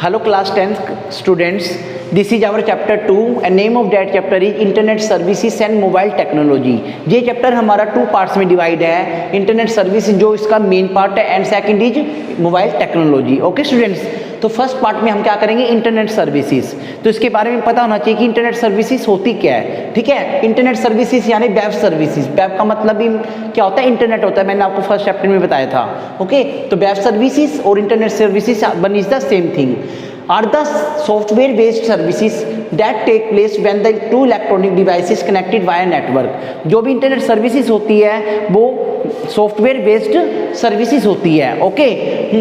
Hello class 10th students, this is our chapter 2 and name of that chapter is internet services and mobile technology। ये chapter हमारा 2 parts में divide है। Internet service जो इसका main part है and second is mobile technology. Okay students, तो first part में हम क्या करेंगे, इंटरनेट सर्विसेज। तो इसके बारे में पता होना चाहिए कि इंटरनेट सर्विसेज होती क्या है। ठीक है, इंटरनेट सर्विसेज यानी वेब सर्विसेज। वेब का मतलब ही क्या होता है, इंटरनेट होता है। मैंने आपको फर्स्ट चैप्टर में बताया था। ओके, तो वेब सर्विसेज और internet services one is the same thing are the software based services that take place when the two electronic devices connected via network। जो भी इंटरनेट सर्विसेज होती है वो सॉफ्टवेयर बेस्ड सर्विसेज होती है। Okay,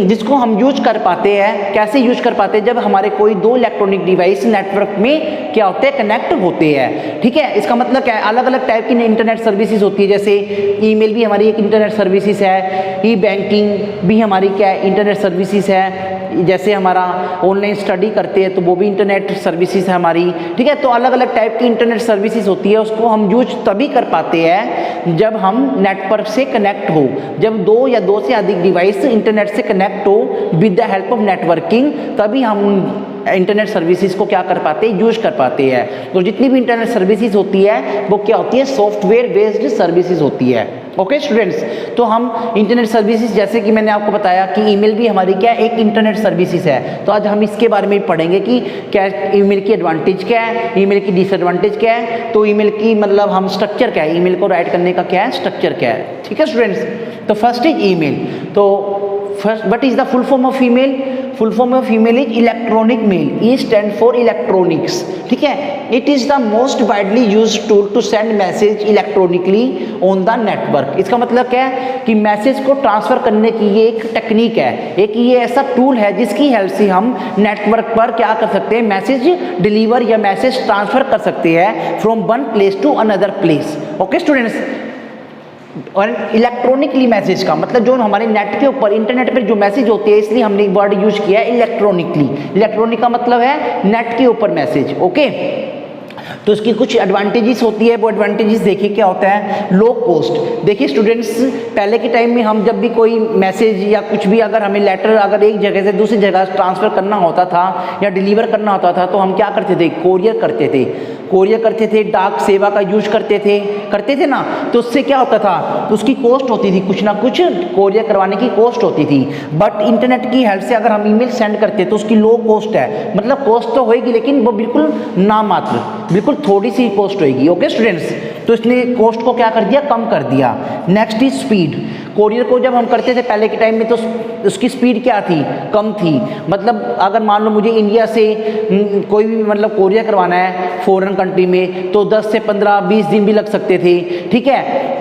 जिसको हम यूज कर पाते हैं। कैसे यूज कर पाते हैं, जब हमारे कोई दो इलेक्ट्रॉनिक डिवाइस नेटवर्क में क्या होते हैं, कनेक्ट होते हैं। ठीक है, इसका मतलब क्या है, अलग अलग टाइप की इंटरनेट सर्विसेज होती है। जैसे ईमेल भी हमारी एक इंटरनेट सर्विसेज है, ई बैंकिंग भी हमारी क्या है, इंटरनेट सर्विसेज है। जैसे हमारा ऑनलाइन स्टडी करते हैं तो वो भी इंटरनेट सर्विसेज है हमारी। ठीक है, तो अलग अलग टाइप की इंटरनेट सर्विसेज होती है। उसको हम यूज तभी कर पाते हैं जब हम नेटवर्क से कनेक्ट हो, जब दो या दो से अधिक डिवाइस इंटरनेट से कनेक्ट हो with the help of networking, तभी हम इंटरनेट सर्विसेज को क्या कर पाते हैं, यूज कर पाते हैं। तो जितनी भी इंटरनेट सर्विसेज होती है वो क्या होती है, सॉफ्टवेयर बेस्ड सर्विसेज होती है। ओके स्टूडेंट्स, तो हम इंटरनेट सर्विसेज जैसे कि मैंने आपको बताया कि ईमेल भी हमारी क्या एक इंटरनेट सर्विसेज है। तो आज हम इसके बारे में पढ़ेंगे कि क्या ईमेल की एडवांटेज क्या है, ईमेल की डिसएडवांटेज क्या है। तो ईमेल की मतलब हम स्ट्रक्चर क्या है, ईमेल को राइट करने का क्या है, स्ट्रक्चर क्या है। ठीक है स्टूडेंट्स, तो फर्स्ट इज ईमेल। तो first what is the full form of email? Full form of email is electronic mail. E stand for electronics. ठीक है, it is the most widely used tool to send message electronically on the network. इसका मतलब क्या है कि message को transfer करने की ये एक टेक्निक है, एक ये ऐसा टूल है जिसकी हेल्प से हम नेटवर्क पर क्या कर सकते हैं, मैसेज डिलीवर या मैसेज ट्रांसफर कर सकते हैं from one place to another place. Okay students, और इलेक्ट्रॉनिकली मैसेज का मतलब जो हमारे नेट के ऊपर इंटरनेट पर जो मैसेज होते हैं, इसलिए हमने वर्ड यूज किया है इलेक्ट्रॉनिकली। इलेक्ट्रॉनिक का मतलब है नेट के ऊपर मैसेज। ओके, तो इसकी कुछ एडवांटेजेस होती है। वो एडवांटेजेस देखिए क्या होता है, लो कॉस्ट। देखिए स्टूडेंट्स, पहले के टाइम में हम जब भी कोई मैसेज या कुछ भी अगर हमें लेटर अगर एक जगह से दूसरी जगह ट्रांसफ़र करना होता था या डिलीवर करना होता था तो हम क्या करते थे, कोरियर करते थे। कोरियर करते थे, डाक सेवा का यूज करते थे ना। तो उससे क्या होता था, तो उसकी कॉस्ट होती थी, कुछ ना कुछ कोरियर करवाने की कॉस्ट होती थी। बट इंटरनेट की हेल्प से अगर हम ईमेल सेंड करते तो उसकी लो कॉस्ट है, मतलब कॉस्ट तो होएगी लेकिन वो बिल्कुल नामात्र, बिल्कुल थोड़ी सी कॉस्ट होएगी। ओके स्टूडेंट्स, तो इसने कॉस्ट को क्या कर दिया, कम कर दिया। Next is speed. कोरियर को जब हम करते थे पहले के टाइम में तो उसकी स्पीड क्या थी, कम थी। मतलब अगर मान लो मुझे इंडिया से कोई भी मतलब कोरियर करवाना है फॉरेन कंट्री में तो 10 से 15-20 दिन भी लग सकते थे। ठीक है,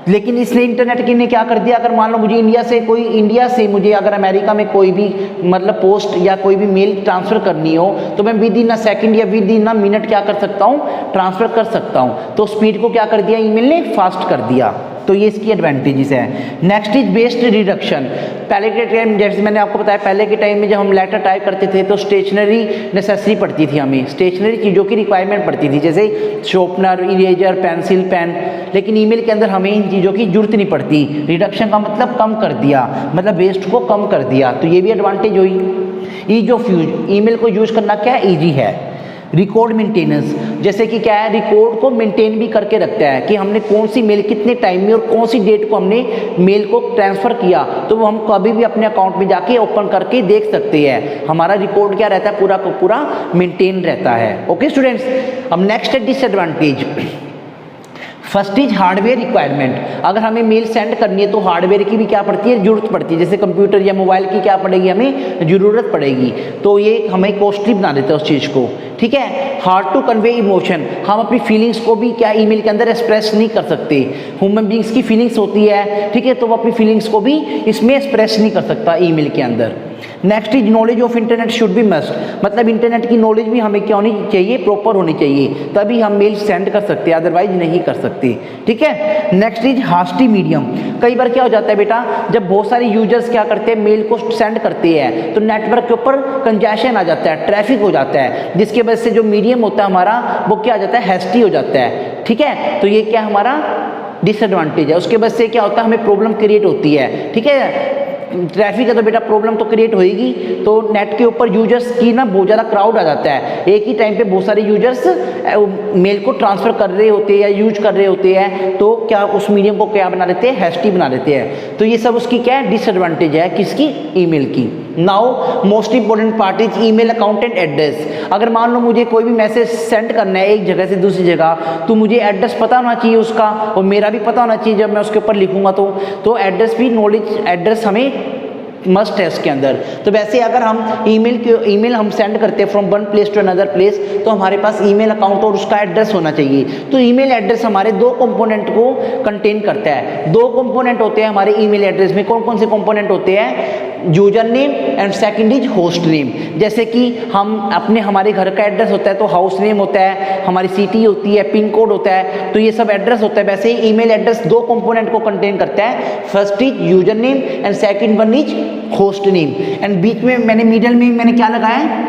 लेकिन इसलिए इंटरनेट की ने क्या कर दिया, अगर मान लो मुझे इंडिया से मुझे अगर अमेरिका में कोई भी मतलब पोस्ट या कोई भी मेल ट्रांसफ़र करनी हो तो मैं विद इन अ सेकंड या विद इन अ मिनट क्या कर सकता हूँ, ट्रांसफ़र कर सकता हूँ। तो स्पीड को क्या कर दिया, ईमेल ने फास्ट कर दिया। तो ये इसकी एडवांटेजेस है। Next is waste reduction. पहले के टाइम जैसे मैंने आपको बताया, पहले के टाइम में जब हम लेटर टाइप करते थे तो स्टेशनरी नेसेसरी पड़ती थी, हमें स्टेशनरी चीज़ों की रिक्वायरमेंट पड़ती थी, जैसे शॉर्पनर, इरेजर, पेंसिल, पेन। लेकिन ईमेल के अंदर हमें इन चीज़ों की जरूरत नहीं पड़ती। रिडक्शन का मतलब कम कर दिया, मतलब वेस्ट को कम कर दिया। तो ये भी एडवांटेज हुई। ईज ऑफ यूज, ईमेल को यूज करना क्या ईजी है। रिकॉर्ड मेंटेनेंस, जैसे कि क्या है, रिकॉर्ड को मेंटेन भी करके रखता है कि हमने कौन सी मेल कितने टाइम में और कौन सी डेट को हमने मेल को ट्रांसफ़र किया, तो वो हम कभी भी अपने अकाउंट में जाके ओपन करके देख सकते हैं। हमारा रिकॉर्ड क्या रहता है, पूरा का पूरा मेंटेन रहता है। ओके स्टूडेंट्स, अब नेक्स्ट है disadvantage. First is hardware requirement. अगर हमें मेल सेंड करनी है तो हार्डवेयर की भी क्या पड़ती है, जरूरत पड़ती है। जैसे कंप्यूटर या मोबाइल की क्या पड़ेगी, हमें ज़रूरत पड़ेगी। तो ये हमें कॉस्टली बना देता है उस चीज़ को। ठीक है, हार्ड टू कन्वे इमोशन। हम अपनी फीलिंग्स को भी क्या ईमेल के अंदर एक्सप्रेस नहीं कर सकते। ह्यूमन बींग्स की फीलिंग्स होती है, ठीक है, तो वो अपनी फीलिंग्स को भी इसमें एक्सप्रेस नहीं कर सकता ईमेल के अंदर। Next is knowledge of internet should be must. मतलब इंटरनेट की नॉलेज भी हमें क्या होनी चाहिए, प्रॉपर होनी चाहिए, तभी हम मेल सेंड कर सकते हैं, अदरवाइज नहीं कर सकते। ठीक है, नेक्स्ट इज हास्टी मीडियम। कई बार क्या हो जाता है बेटा, जब बहुत सारे यूजर्स क्या करते हैं, मेल को सेंड करते हैं तो नेटवर्क के ऊपर कंजेशन आ जाता है, ट्रैफिक हो जाता है, जिसके वजह से जो मीडियम होता है हमारा वो क्या हो जाता है, हैस्टी हो जाता है। ठीक है, तो ये क्या हमारा डिसएडवांटेज है। उसके वजह से क्या होता है, हमें प्रॉब्लम क्रिएट होती है। ठीक है, ट्रैफिक है तो बेटा प्रॉब्लम तो क्रिएट होगी। तो नेट के ऊपर यूजर्स की ना बहुत ज़्यादा क्राउड आ जाता है, एक ही टाइम पे बहुत सारे यूजर्स मेल को ट्रांसफ़र कर रहे होते हैं या यूज कर रहे होते हैं, तो क्या उस मीडियम को क्या बना देते हैं, हैस्टी बना देते हैं। तो ये सब उसकी क्या है, डिसएडवांटेज है किसकी, ईमेल की। Now most important part is email account and address. अगर मान लो मुझे कोई भी मैसेज सेंड करना है एक जगह से दूसरी जगह, तो मुझे एड्रेस पता होना चाहिए उसका, और मेरा भी पता होना चाहिए जब मैं उसके ऊपर लिखूंगा तो एड्रेस भी नॉलेज, एड्रेस हमें मस्ट है उसके अंदर। तो वैसे अगर हम ईमेल हम सेंड करते हैं from one place to another place, तो हमारे पास ईमेल अकाउंट और उसका एड्रेस होना चाहिए। तो ईमेल एड्रेस हमारे दो कंपोनेंट को कंटेन करता है। दो कंपोनेंट होते हैं हमारे ईमेल एड्रेस में। कौन कौन से कंपोनेंट होते हैं, user name and second is host name. जैसे कि हमारे घर का एड्रेस होता है तो हाउस नेम होता है, हमारी सिटी होती है, पिन कोड होता है, तो ये सब एड्रेस होता है। वैसे ही ईमेल एड्रेस दो कंपोनेंट को कंटेन करता है, first is user name and second one is host name. And बीच में मैंने मिडल में मैंने क्या लगाया है,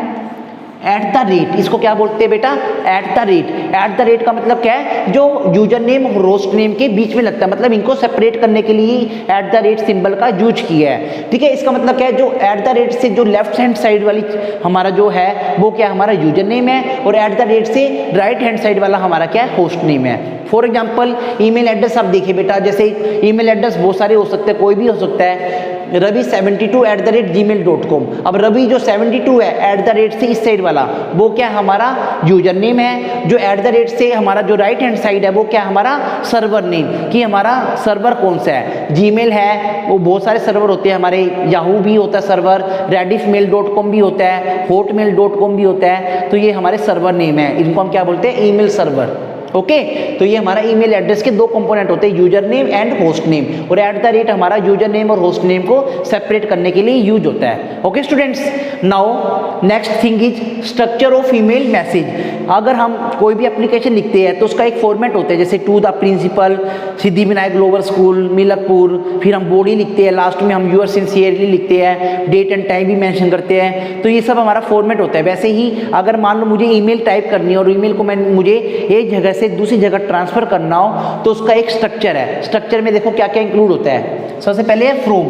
एट द रेट। इसको क्या बोलते हैं बेटा, at the rate. At the rate का मतलब क्या है, जो यूजर नेम और होस्ट नेम के बीच में लगता है, मतलब इनको सेपरेट करने के लिए एट द रेट सिंबल का यूज किया है। ठीक है, इसका मतलब क्या है, जो एट द रेट से जो लेफ्ट हैंड साइड वाली हमारा जो है वो क्या हमारा यूजर नेम है, और एट द रेट से राइट हैंड साइड वाला हमारा क्या है, होस्ट नेम है। फॉर एग्जाम्पल ईमेल एड्रेस आप देखिए बेटा, जैसे ईमेल एड्रेस बहुत सारे हो सकते हैं, कोई भी हो सकता है, ravi72@gmail.com। अब रवि जो 72 है एट द रेट से इस साइड वाला, वो क्या हमारा यूजर नेम है। जो एट द रेट से हमारा जो राइट हैंड साइड है वो क्या हमारा सर्वर नेम, कि हमारा सर्वर कौन सा है, जीमेल है, वो बहुत सारे सर्वर होते हैं हमारे, याहू भी होता है सर्वर, rediffmail.com भी होता है, hotmail.com भी होता है। तो ये हमारे सर्वर नेम है, इनको हम क्या बोलते हैं, ईमेल सर्वर। ओके तो ये हमारा ईमेल एड्रेस के दो कंपोनेंट होते हैं, user name and host name, और एट द रेट हमारा यूजर नेम और होस्ट नेम को सेपरेट करने के लिए यूज होता है। Okay students, now next thing is structure of email message. अगर हम कोई भी एप्लीकेशन लिखते हैं तो उसका एक फॉर्मेट होता है, जैसे to the principal, Siddhivinayak global school, Milakpur, फिर हम बॉडी लिखते हैं, लास्ट में हम यूअर सिंसियरली लिखते हैं, डेट एंड टाइम भी मेंशन करते हैं। तो ये सब हमारा फॉर्मेट होता है। वैसे ही अगर मान लो मुझे ईमेल टाइप करनी है और ईमेल को मुझे एक जगह से दूसरी जगह ट्रांसफर करना हो, तो उसका एक स्ट्रक्चर है। स्ट्रक्चर में देखो क्या क्या इंक्लूड होता है। सबसे पहले है फ्रॉम।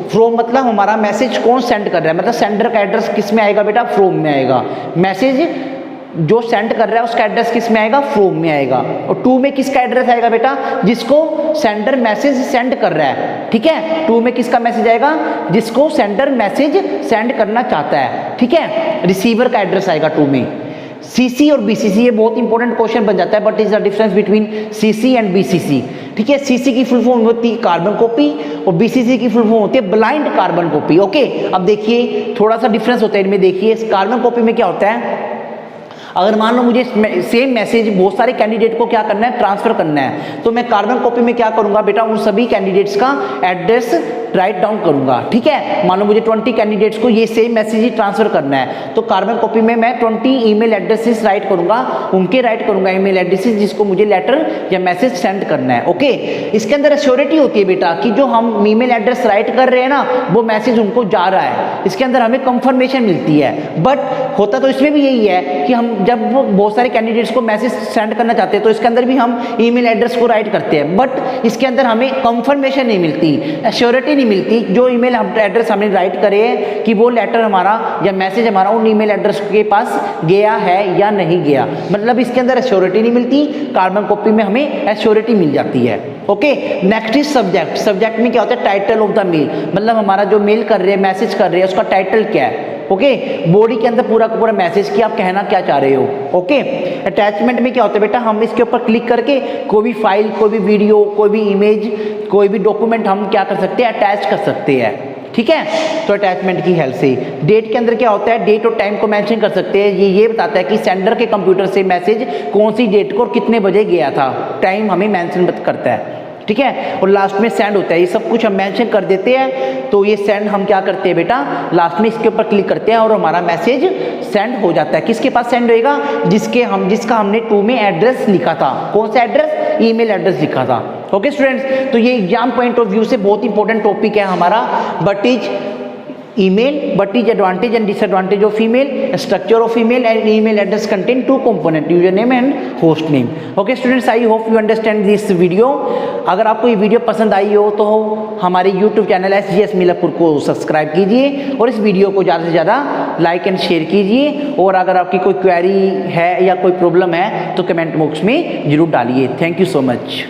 फ्रॉम मतलब हमारा मैसेज कौन सेंड कर रहा है, मतलब सेंडर का एड्रेस किस में आएगा बेटा, फ्रॉम में आएगा। मैसेज जो सेंड कर रहा है उसका एड्रेस किस में आएगा, फ्रॉम में आएगा। और टू में किसका एड्रेस आएगा बेटा, जिसको सेंडर मैसेज सेंड कर रहा है। ठीक है, टू में किसका मैसेज आएगा, जिसको सेंडर मैसेज सेंड करना चाहता है। ठीक है, रिसीवर का एड्रेस आएगा टू में। सीसी और बीसीसी, ये बहुत इंपॉर्टेंट क्वेश्चन बन जाता है, but is the difference between CC and BCC. ठीक है, सीसी की फुल फॉर्म होती है कार्बन कॉपी और बीसीसी की फुल फॉर्म होती है ब्लाइंड कार्बन कॉपी। ओके, अब देखिए थोड़ा सा डिफरेंस होता है इनमें। देखिए कार्बन कॉपी में क्या होता है, अगर मान लो मुझे सेम मैसेज बहुत सारे कैंडिडेट को क्या करना है, ट्रांसफर करना है, तो मैं कार्बन कॉपी में क्या करूंगा बेटा, उन सभी कैंडिडेट्स का एड्रेस राइट डाउन करूंगा। ठीक है, मान लो मुझे 20 कैंडिडेट्स को ये सेम मैसेज ही ट्रांसफर करना है, तो कार्बन कॉपी में मैं 20 ईमेल एड्रेसेस राइट करूंगा, उनके राइट करूंगा ईमेल एड्रेसेस जिसको मुझे लेटर या मैसेज सेंड करना है। ओके, इसके अंदर एश्योरिटी होती है बेटा कि जो हम ईमेल एड्रेस राइट कर रहे हैं ना, वो मैसेज उनको जा रहा है, इसके अंदर हमें कंफर्मेशन मिलती है। बट होता तो इसमें भी यही है कि हम जब बहुत सारे कैंडिडेट्स को मैसेज सेंड करना चाहते हैं तो इसके अंदर भी हम ईमेल एड्रेस को राइट करते हैं, बट इसके अंदर हमें कंफर्मेशन नहीं मिलती, एश्योरिटी नहीं मिलती जो ईमेल एड्रेस हमने राइट करे कि वो लेटर हमारा या मैसेज हमारा उन ईमेल एड्रेस के पास गया है या नहीं गया। मतलब इसके अंदर एश्योरिटी नहीं मिलती, कार्बन कॉपी में हमें एश्योरिटी मिल जाती है। Okay, next is subject. Subject में क्या होता है, टाइटल ऑफ द मेल, मतलब हमारा जो मेल कर रहे हैं, मैसेज कर रहे हैं, उसका टाइटल क्या है। ओके, बॉडी के अंदर पूरा का पूरा मैसेज कि आप कहना क्या चाह रहे हो। ओके, अटैचमेंट में क्या होता है बेटा, हम इसके ऊपर क्लिक करके कोई भी फाइल, कोई भी वीडियो, कोई भी इमेज, कोई भी डॉक्यूमेंट हम क्या कर सकते हैं, अटैच कर सकते हैं। ठीक है, तो अटैचमेंट की हेल्प से। डेट के अंदर क्या होता है, डेट और टाइम को मेंशन कर सकते हैं। ये बताता है कि सेंडर के कंप्यूटर से मैसेज कौन सी डेट को और कितने बजे गया था, टाइम हमें मेंशन करता है। ठीक है, और लास्ट में सेंड होता है, ये सब कुछ हम मेंशन कर देते हैं। तो ये सेंड हम क्या करते हैं बेटा, लास्ट में इसके ऊपर क्लिक करते हैं और हमारा मैसेज सेंड हो जाता है। किसके पास सेंड होएगा, जिसका हमने टू में एड्रेस लिखा था। कौन सा एड्रेस, ईमेल एड्रेस लिखा था। ओके स्टूडेंट्स, तो ये एग्जाम पॉइंट ऑफ व्यू से बहुत इंपॉर्टेंट टॉपिक है हमारा, but is email, but is advantage and disadvantage of email, structure of email, and email address contain two component, username and host name. Okay students, I hope you understand this video. अगर आपको ये video पसंद आई हो तो हमारे YouTube channel SGS मिलापुर को subscribe कीजिए और इस वीडियो को ज़्यादा से ज़्यादा लाइक एंड शेयर कीजिए। और अगर आपकी कोई क्वेरी है या कोई प्रॉब्लम है तो कमेंट बॉक्स में ज़रूर डालिए। Thank you so much.